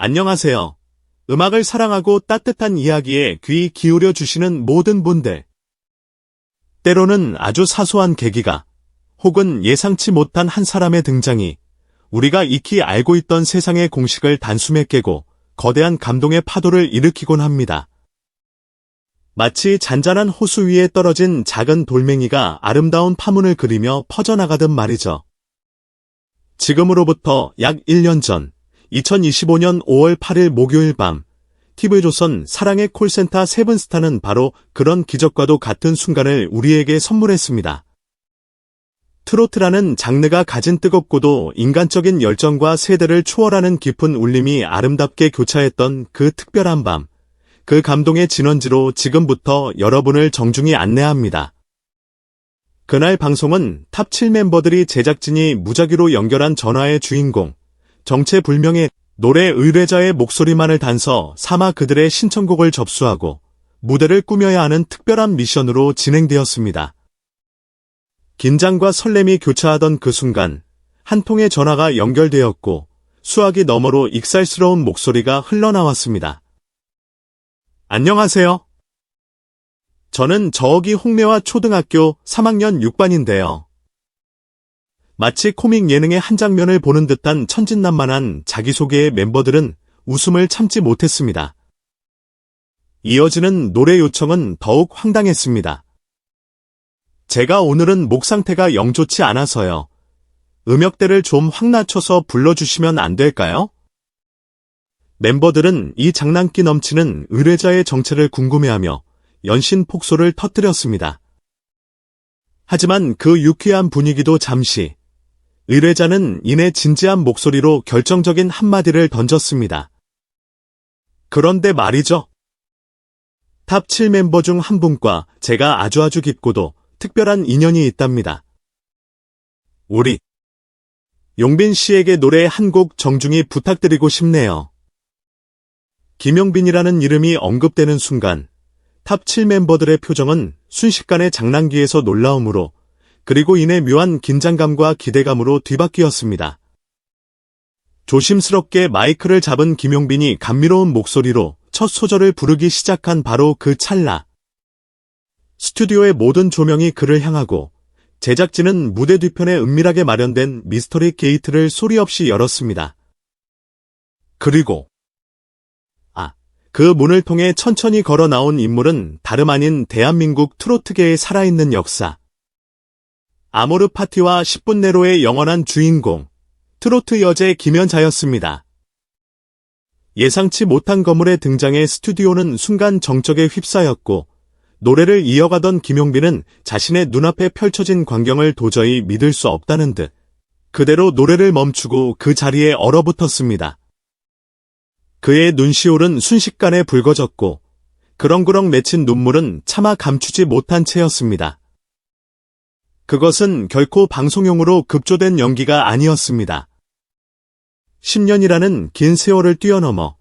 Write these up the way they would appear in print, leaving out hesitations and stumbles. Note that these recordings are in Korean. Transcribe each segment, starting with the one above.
안녕하세요. 음악을 사랑하고 따뜻한 이야기에 귀 기울여 주시는 모든 분들. 때로는 아주 사소한 계기가 혹은 예상치 못한 한 사람의 등장이 우리가 익히 알고 있던 세상의 공식을 단숨에 깨고 거대한 감동의 파도를 일으키곤 합니다. 마치 잔잔한 호수 위에 떨어진 작은 돌멩이가 아름다운 파문을 그리며 퍼져나가듯 말이죠. 지금으로부터 약 1년 전 2025년 5월 8일 목요일 밤 TV조선 사랑의 콜센터 세븐스타는 바로 그런 기적과도 같은 순간을 우리에게 선물했습니다. 트로트라는 장르가 가진 뜨겁고도 인간적인 열정과 세대를 초월하는 깊은 울림이 아름답게 교차했던 그 특별한 밤, 그 감동의 진원지로 지금부터 여러분을 정중히 안내합니다. 그날 방송은 탑 7 멤버들이 제작진이 무작위로 연결한 전화의 주인공, 정체불명의 노래 의뢰자의 목소리만을 단서 삼아 그들의 신청곡을 접수하고 무대를 꾸며야 하는 특별한 미션으로 진행되었습니다. 긴장과 설렘이 교차하던 그 순간 한 통의 전화가 연결되었고 수화기 너머로 익살스러운 목소리가 흘러나왔습니다. 안녕하세요. 저는 저기 홍매화 초등학교 3학년 6반인데요. 마치 코믹 예능의 한 장면을 보는 듯한 천진난만한 자기소개의 멤버들은 웃음을 참지 못했습니다. 이어지는 노래 요청은 더욱 황당했습니다. 제가 오늘은 목 상태가 영 좋지 않아서요. 음역대를 좀 확 낮춰서 불러주시면 안 될까요? 멤버들은 이 장난기 넘치는 의뢰자의 정체를 궁금해하며 연신 폭소를 터뜨렸습니다. 하지만 그 유쾌한 분위기도 잠시 의뢰자는 이내 진지한 목소리로 결정적인 한마디를 던졌습니다. 그런데 말이죠. 탑 7 멤버 중 한 분과 제가 아주 깊고도 특별한 인연이 있답니다. 우리 용빈 씨에게 노래 한 곡 정중히 부탁드리고 싶네요. 김용빈이라는 이름이 언급되는 순간 탑 7 멤버들의 표정은 순식간에 장난기에서 놀라움으로 그리고 이내 묘한 긴장감과 기대감으로 뒤바뀌었습니다. 조심스럽게 마이크를 잡은 김용빈이 감미로운 목소리로 첫 소절을 부르기 시작한 바로 그 찰나. 스튜디오의 모든 조명이 그를 향하고 제작진은 무대 뒤편에 은밀하게 마련된 미스터리 게이트를 소리 없이 열었습니다. 그리고 그 문을 통해 천천히 걸어 나온 인물은 다름 아닌 대한민국 트로트계의 살아있는 역사. 아모르 파티와 10분 내로의 영원한 주인공, 트로트 여제 김연자였습니다. 예상치 못한 거물의 등장에 스튜디오는 순간 정적에 휩싸였고 노래를 이어가던 김용빈은 자신의 눈앞에 펼쳐진 광경을 도저히 믿을 수 없다는 듯 그대로 노래를 멈추고 그 자리에 얼어붙었습니다. 그의 눈시울은 순식간에 붉어졌고 그렁그렁 맺힌 눈물은 차마 감추지 못한 채였습니다. 그것은 결코 방송용으로 급조된 연기가 아니었습니다. 10년이라는 긴 세월을 뛰어넘어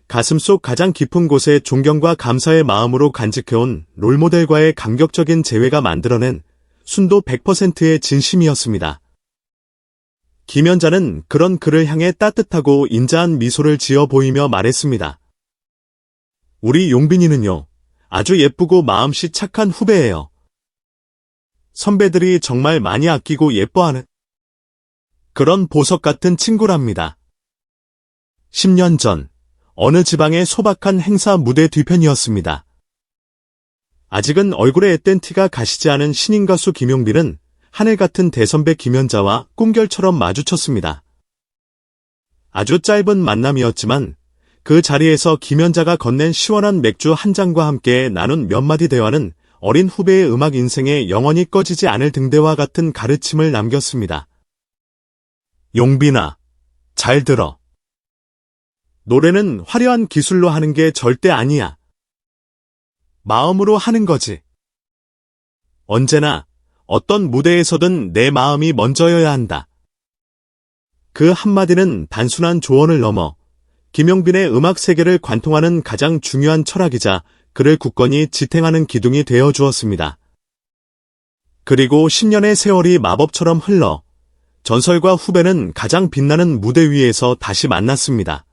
가슴속 가장 깊은 곳에 존경과 감사의 마음으로 간직해온 롤모델과의 감격적인 재회가 만들어낸 순도 100%의 진심이었습니다. 김연자는 그런 그를 향해 따뜻하고 인자한 미소를 지어 보이며 말했습니다. 우리 용빈이는요, 아주 예쁘고 마음씨 착한 후배예요. 선배들이 정말 많이 아끼고 예뻐하는 그런 보석 같은 친구랍니다. 10년 전 어느 지방의 소박한 행사 무대 뒤편이었습니다. 아직은 얼굴에 앳된 티가 가시지 않은 신인 가수 김용빈은 하늘 같은 대선배 김연자와 꿈결처럼 마주쳤습니다. 아주 짧은 만남이었지만 그 자리에서 김연자가 건넨 시원한 맥주 한 잔과 함께 나눈 몇 마디 대화는 어린 후배의 음악 인생에 영원히 꺼지지 않을 등대와 같은 가르침을 남겼습니다. 용빈아, 잘 들어. 노래는 화려한 기술로 하는 게 절대 아니야. 마음으로 하는 거지. 언제나 어떤 무대에서든 내 마음이 먼저여야 한다. 그 한마디는 단순한 조언을 넘어 김용빈의 음악 세계를 관통하는 가장 중요한 철학이자 그를 굳건히 지탱하는 기둥이 되어 주었습니다. 그리고 10년의 세월이 마법처럼 흘러 전설과 후배는 가장 빛나는 무대 위에서 다시 만났습니다.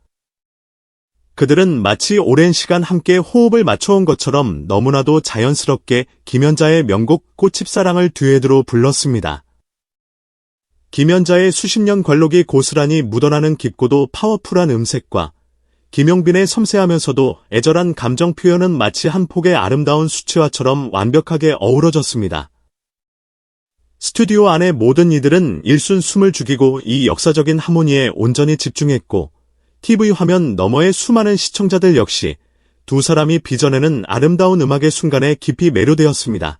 그들은 마치 오랜 시간 함께 호흡을 맞춰온 것처럼 너무나도 자연스럽게 김연자의 명곡 꽃집사랑을 듀엣으로 불렀습니다. 김연자의 수십 년 관록이 고스란히 묻어나는 깊고도 파워풀한 음색과 김용빈의 섬세하면서도 애절한 감정 표현은 마치 한 폭의 아름다운 수채화처럼 완벽하게 어우러졌습니다. 스튜디오 안의 모든 이들은 일순 숨을 죽이고 이 역사적인 하모니에 온전히 집중했고 TV 화면 너머의 수많은 시청자들 역시 두 사람이 빚어내는 아름다운 음악의 순간에 깊이 매료되었습니다.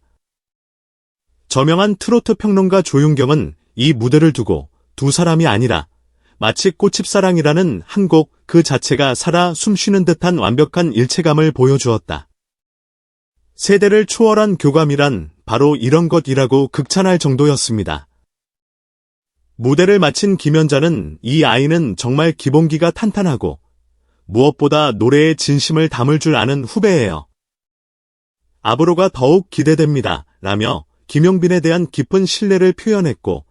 저명한 트로트 평론가 조윤경은 이 무대를 두고 두 사람이 아니라 마치 꽃집사랑이라는 한 곡 그 자체가 살아 숨쉬는 듯한 완벽한 일체감을 보여주었다. 세대를 초월한 교감이란 바로 이런 것이라고 극찬할 정도였습니다. 무대를 마친 김연자는 이 아이는 정말 기본기가 탄탄하고 무엇보다 노래에 진심을 담을 줄 아는 후배예요. 앞으로가 더욱 기대됩니다. 라며 김용빈에 대한 깊은 신뢰를 표현했고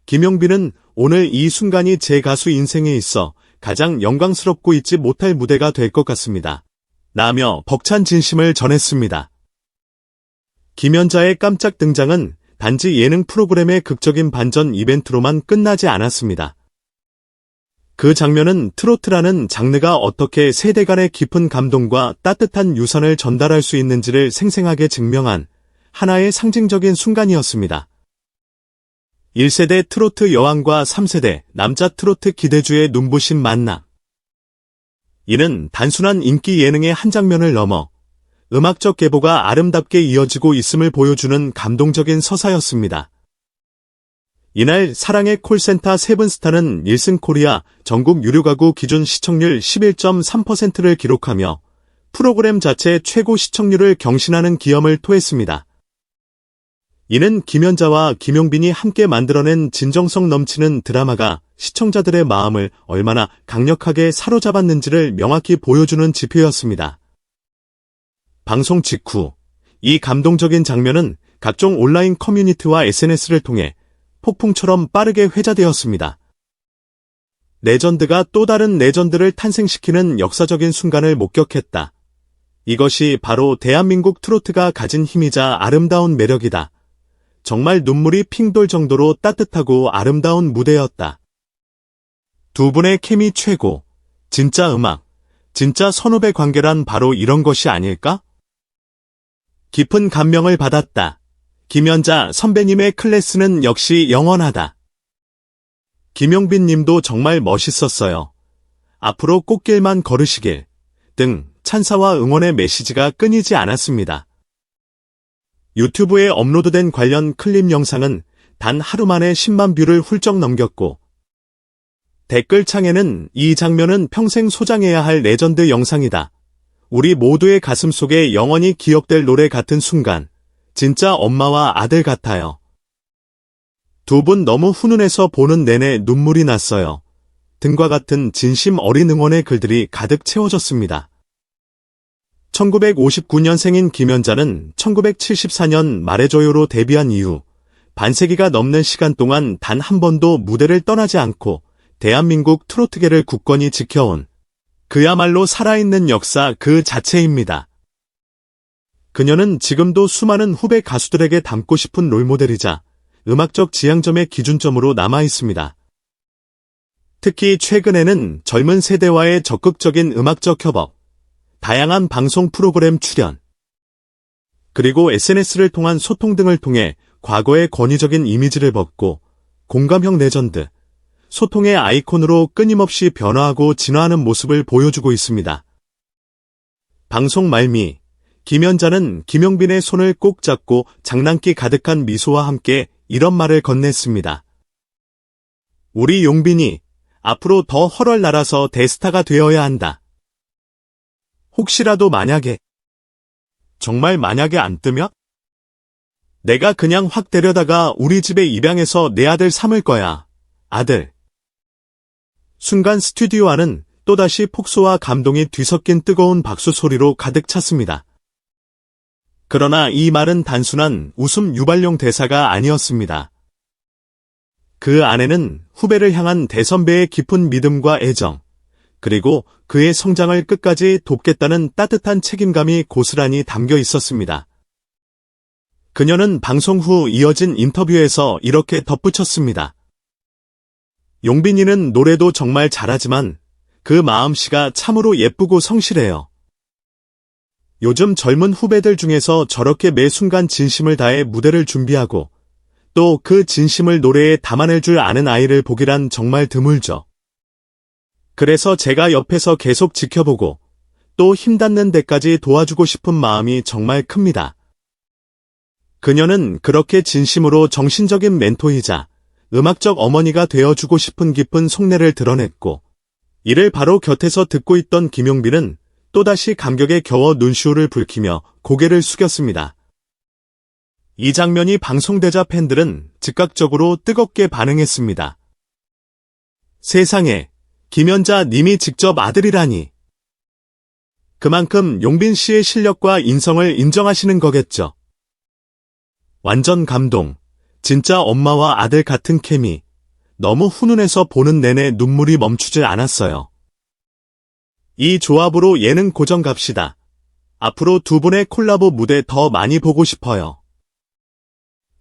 김용빈은 오늘 이 순간이 제 가수 인생에 있어 가장 영광스럽고 잊지 못할 무대가 될 것 같습니다. 라며 벅찬 진심을 전했습니다. 김연자의 깜짝 등장은 단지 예능 프로그램의 극적인 반전 이벤트로만 끝나지 않았습니다. 그 장면은 트로트라는 장르가 어떻게 세대 간의 깊은 감동과 따뜻한 유산을 전달할 수 있는지를 생생하게 증명한 하나의 상징적인 순간이었습니다. 1세대 트로트 여왕과 3세대 남자 트로트 기대주의 눈부신 만남. 이는 단순한 인기 예능의 한 장면을 넘어 음악적 계보가 아름답게 이어지고 있음을 보여주는 감동적인 서사였습니다. 이날 사랑의 콜센터 세븐스타는 닐슨 코리아 전국 유료 가구 기준 시청률 11.3%를 기록하며 프로그램 자체 최고 시청률을 경신하는 기염을 토했습니다. 이는 김연자와 김용빈이 함께 만들어낸 진정성 넘치는 드라마가 시청자들의 마음을 얼마나 강력하게 사로잡았는지를 명확히 보여주는 지표였습니다. 방송 직후 이 감동적인 장면은 각종 온라인 커뮤니티와 SNS를 통해 폭풍처럼 빠르게 회자되었습니다. 레전드가 또 다른 레전드를 탄생시키는 역사적인 순간을 목격했다. 이것이 바로 대한민국 트로트가 가진 힘이자 아름다운 매력이다. 정말 눈물이 핑 돌 정도로 따뜻하고 아름다운 무대였다. 두 분의 케미 최고. 진짜 음악, 진짜 선후배 관계란 바로 이런 것이 아닐까? 깊은 감명을 받았다. 김연자 선배님의 클래스는 역시 영원하다. 김용빈 님도 정말 멋있었어요. 앞으로 꽃길만 걸으시길 등 찬사와 응원의 메시지가 끊이지 않았습니다. 유튜브에 업로드된 관련 클립 영상은 단 하루 만에 10만 뷰를 훌쩍 넘겼고 댓글창에는 이 장면은 평생 소장해야 할 레전드 영상이다. 우리 모두의 가슴 속에 영원히 기억될 노래 같은 순간. 진짜 엄마와 아들 같아요. 두 분 너무 훈훈해서 보는 내내 눈물이 났어요. 등과 같은 진심 어린 응원의 글들이 가득 채워졌습니다. 1959년생인 김연자는 1974년 말해줘요로 데뷔한 이후 반세기가 넘는 시간 동안 단 한 번도 무대를 떠나지 않고 대한민국 트로트계를 굳건히 지켜온 그야말로 살아있는 역사 그 자체입니다. 그녀는 지금도 수많은 후배 가수들에게 닮고 싶은 롤모델이자 음악적 지향점의 기준점으로 남아있습니다. 특히 최근에는 젊은 세대와의 적극적인 음악적 협업, 다양한 방송 프로그램 출연, 그리고 SNS를 통한 소통 등을 통해 과거의 권위적인 이미지를 벗고 공감형 레전드, 소통의 아이콘으로 끊임없이 변화하고 진화하는 모습을 보여주고 있습니다. 방송 말미, 김연자는 김용빈의 손을 꼭 잡고 장난기 가득한 미소와 함께 이런 말을 건넸습니다. 우리 용빈이 앞으로 더 헐헐 날아서 대스타가 되어야 한다. 혹시라도 만약에, 정말 만약에 안 뜨면? 내가 그냥 확 데려다가 우리 집에 입양해서 내 아들 삼을 거야. 아들. 순간 스튜디오 안은 또다시 폭소와 감동이 뒤섞인 뜨거운 박수 소리로 가득 찼습니다. 그러나 이 말은 단순한 웃음 유발용 대사가 아니었습니다. 그 안에는 후배를 향한 대선배의 깊은 믿음과 애정, 그리고 그의 성장을 끝까지 돕겠다는 따뜻한 책임감이 고스란히 담겨 있었습니다. 그녀는 방송 후 이어진 인터뷰에서 이렇게 덧붙였습니다. 용빈이는 노래도 정말 잘하지만 그 마음씨가 참으로 예쁘고 성실해요. 요즘 젊은 후배들 중에서 저렇게 매 순간 진심을 다해 무대를 준비하고 또 그 진심을 노래에 담아낼 줄 아는 아이를 보기란 정말 드물죠. 그래서 제가 옆에서 계속 지켜보고 또 힘닿는 데까지 도와주고 싶은 마음이 정말 큽니다. 그녀는 그렇게 진심으로 정신적인 멘토이자 음악적 어머니가 되어주고 싶은 깊은 속내를 드러냈고, 이를 바로 곁에서 듣고 있던 김용빈은 또다시 감격에 겨워 눈시울을 붉히며 고개를 숙였습니다. 이 장면이 방송되자 팬들은 즉각적으로 뜨겁게 반응했습니다. 세상에, 김연자 님이 직접 아들이라니. 그만큼 용빈 씨의 실력과 인성을 인정하시는 거겠죠. 완전 감동. 진짜 엄마와 아들 같은 케미. 너무 훈훈해서 보는 내내 눈물이 멈추질 않았어요. 이 조합으로 예능 고정 갑시다. 앞으로 두 분의 콜라보 무대 더 많이 보고 싶어요.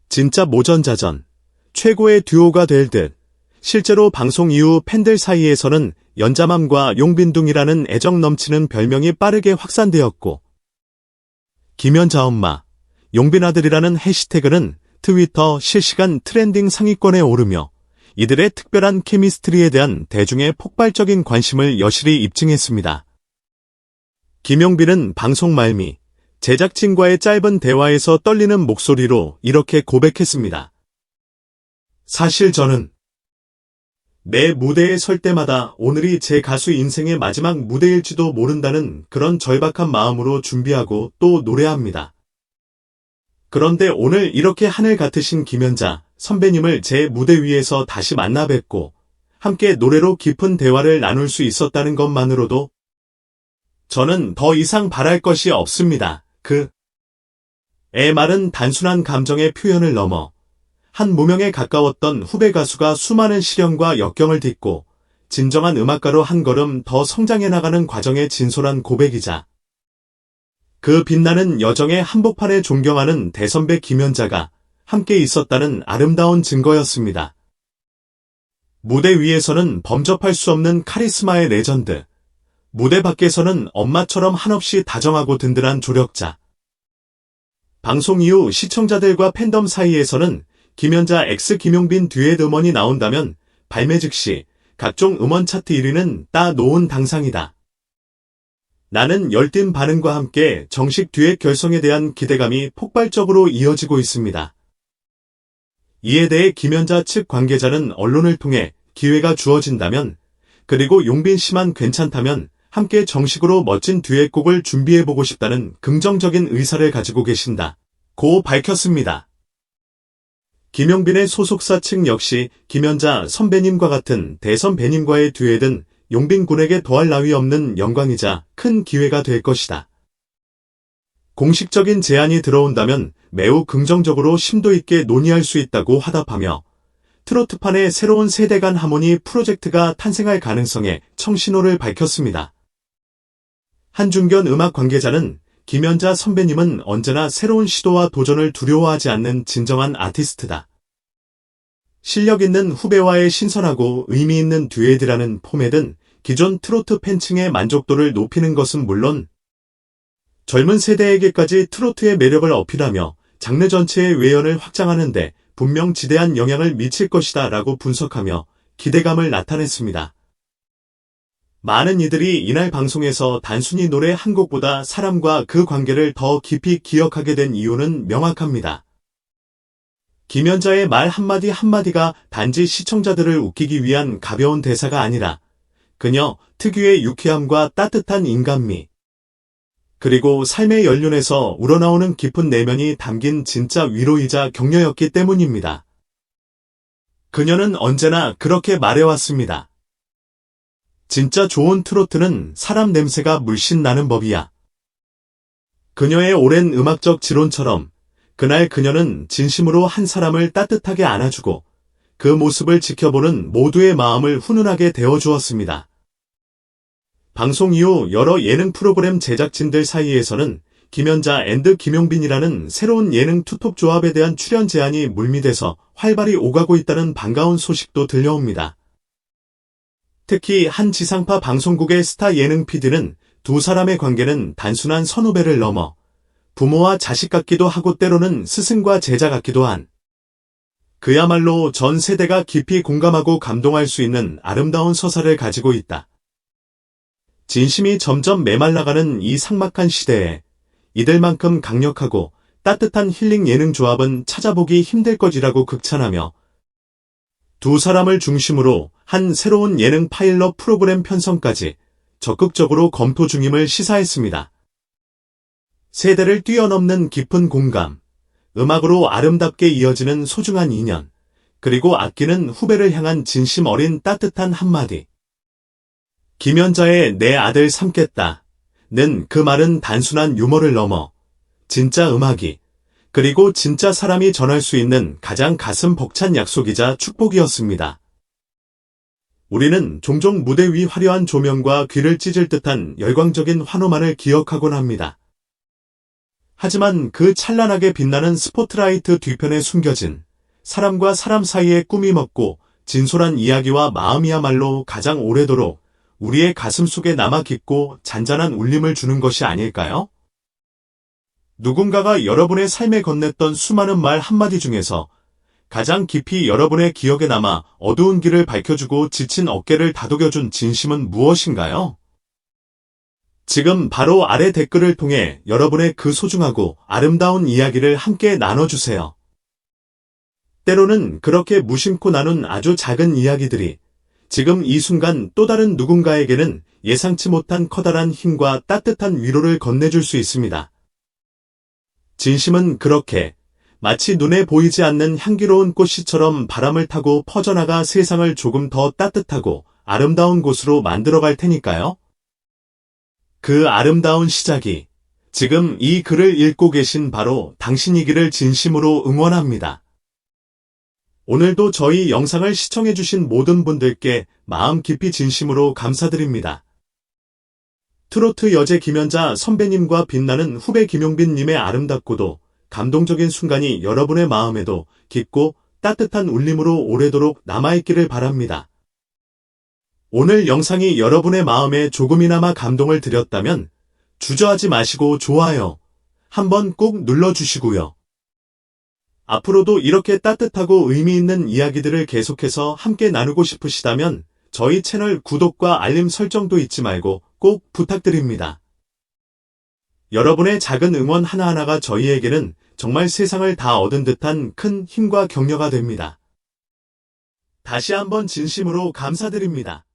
진짜 모전자전. 최고의 듀오가 될 듯. 실제로 방송 이후 팬들 사이에서는 연자맘과 용빈둥이라는 애정 넘치는 별명이 빠르게 확산되었고, 김연자 엄마, 용빈 아들이라는 해시태그는 트위터 실시간 트렌딩 상위권에 오르며 이들의 특별한 케미스트리에 대한 대중의 폭발적인 관심을 여실히 입증했습니다. 김용빈은 방송 말미, 제작진과의 짧은 대화에서 떨리는 목소리로 이렇게 고백했습니다. 사실 저는 매 무대에 설 때마다 오늘이 제 가수 인생의 마지막 무대일지도 모른다는 그런 절박한 마음으로 준비하고 또 노래합니다. 그런데 오늘 이렇게 하늘 같으신 김연자 선배님을 제 무대 위에서 다시 만나 뵙고 함께 노래로 깊은 대화를 나눌 수 있었다는 것만으로도 저는 더 이상 바랄 것이 없습니다. 그의 말은 단순한 감정의 표현을 넘어 한 무명에 가까웠던 후배 가수가 수많은 시련과 역경을 딛고 진정한 음악가로 한 걸음 더 성장해 나가는 과정의 진솔한 고백이자 그 빛나는 여정의 한복판에 존경하는 대선배 김연자가 함께 있었다는 아름다운 증거였습니다. 무대 위에서는 범접할 수 없는 카리스마의 레전드, 무대 밖에서는 엄마처럼 한없이 다정하고 든든한 조력자. 방송 이후 시청자들과 팬덤 사이에서는 김연자 x 김용빈 듀엣 음원이 나온다면 발매 즉시 각종 음원 차트 1위는 따놓은 당상이다. 나는 열띤 반응과 함께 정식 듀엣 결성에 대한 기대감이 폭발적으로 이어지고 있습니다. 이에 대해 김연자 측 관계자는 언론을 통해 기회가 주어진다면, 그리고 용빈 씨만 괜찮다면 함께 정식으로 멋진 듀엣곡을 준비해보고 싶다는 긍정적인 의사를 가지고 계신다고 밝혔습니다. 김용빈의 소속사 측 역시 김연자 선배님과 같은 대선배님과의 듀엣은 용빈 군에게 더할 나위 없는 영광이자 큰 기회가 될 것이다. 공식적인 제안이 들어온다면 매우 긍정적으로 심도 있게 논의할 수 있다고 화답하며 트로트판의 새로운 세대 간 하모니 프로젝트가 탄생할 가능성에 청신호를 밝혔습니다. 한중견 음악 관계자는 김연자 선배님은 언제나 새로운 시도와 도전을 두려워하지 않는 진정한 아티스트다. 실력 있는 후배와의 신선하고 의미 있는 듀엣이라는 포맷은 기존 트로트 팬층의 만족도를 높이는 것은 물론 젊은 세대에게까지 트로트의 매력을 어필하며 장르 전체의 외연을 확장하는 데 분명 지대한 영향을 미칠 것이다 라고 분석하며 기대감을 나타냈습니다. 많은 이들이 이날 방송에서 단순히 노래 한 곡보다 사람과 그 관계를 더 깊이 기억하게 된 이유는 명확합니다. 김연자의 말 한마디 한마디가 단지 시청자들을 웃기기 위한 가벼운 대사가 아니라 그녀 특유의 유쾌함과 따뜻한 인간미, 그리고 삶의 연륜에서 우러나오는 깊은 내면이 담긴 진짜 위로이자 격려였기 때문입니다. 그녀는 언제나 그렇게 말해왔습니다. 진짜 좋은 트로트는 사람 냄새가 물씬 나는 법이야. 그녀의 오랜 음악적 지론처럼 그날 그녀는 진심으로 한 사람을 따뜻하게 안아주고 그 모습을 지켜보는 모두의 마음을 훈훈하게 데워주었습니다. 방송 이후 여러 예능 프로그램 제작진들 사이에서는 김연자 앤드 김용빈이라는 새로운 예능 투톱 조합에 대한 출연 제안이 물밑에서 활발히 오가고 있다는 반가운 소식도 들려옵니다. 특히 한 지상파 방송국의 스타 예능 PD는 두 사람의 관계는 단순한 선후배를 넘어 부모와 자식 같기도 하고 때로는 스승과 제자 같기도 한 그야말로 전 세대가 깊이 공감하고 감동할 수 있는 아름다운 서사를 가지고 있다. 진심이 점점 메말라가는 이 삭막한 시대에 이들만큼 강력하고 따뜻한 힐링 예능 조합은 찾아보기 힘들 것이라고 극찬하며 두 사람을 중심으로 한 새로운 예능 파일럿 프로그램 편성까지 적극적으로 검토 중임을 시사했습니다. 세대를 뛰어넘는 깊은 공감, 음악으로 아름답게 이어지는 소중한 인연, 그리고 아끼는 후배를 향한 진심 어린 따뜻한 한마디. 김연자의 내 아들 삼겠다 는 그 말은 단순한 유머를 넘어 진짜 음악이, 그리고 진짜 사람이 전할 수 있는 가장 가슴 벅찬 약속이자 축복이었습니다. 우리는 종종 무대 위 화려한 조명과 귀를 찢을 듯한 열광적인 환호만을 기억하곤 합니다. 하지만 그 찬란하게 빛나는 스포트라이트 뒤편에 숨겨진 사람과 사람 사이의 꿈이 먹고 진솔한 이야기와 마음이야말로 가장 오래도록 우리의 가슴 속에 남아 깊고 잔잔한 울림을 주는 것이 아닐까요? 누군가가 여러분의 삶에 건넸던 수많은 말 한마디 중에서 가장 깊이 여러분의 기억에 남아 어두운 길을 밝혀주고 지친 어깨를 다독여준 진심은 무엇인가요? 지금 바로 아래 댓글을 통해 여러분의 그 소중하고 아름다운 이야기를 함께 나눠주세요. 때로는 그렇게 무심코 나눈 아주 작은 이야기들이 지금 이 순간 또 다른 누군가에게는 예상치 못한 커다란 힘과 따뜻한 위로를 건네줄 수 있습니다. 진심은 그렇게 마치 눈에 보이지 않는 향기로운 꽃씨처럼 바람을 타고 퍼져나가 세상을 조금 더 따뜻하고 아름다운 곳으로 만들어갈 테니까요. 그 아름다운 시작이 지금 이 글을 읽고 계신 바로 당신이기를 진심으로 응원합니다. 오늘도 저희 영상을 시청해주신 모든 분들께 마음 깊이 진심으로 감사드립니다. 트로트 여제 김연자 선배님과 빛나는 후배 김용빈님의 아름답고도 감동적인 순간이 여러분의 마음에도 깊고 따뜻한 울림으로 오래도록 남아있기를 바랍니다. 오늘 영상이 여러분의 마음에 조금이나마 감동을 드렸다면 주저하지 마시고 좋아요 한번 꼭 눌러주시고요. 앞으로도 이렇게 따뜻하고 의미 있는 이야기들을 계속해서 함께 나누고 싶으시다면 저희 채널 구독과 알림 설정도 잊지 말고 꼭 부탁드립니다. 여러분의 작은 응원 하나하나가 저희에게는 정말 세상을 다 얻은 듯한 큰 힘과 격려가 됩니다. 다시 한번 진심으로 감사드립니다.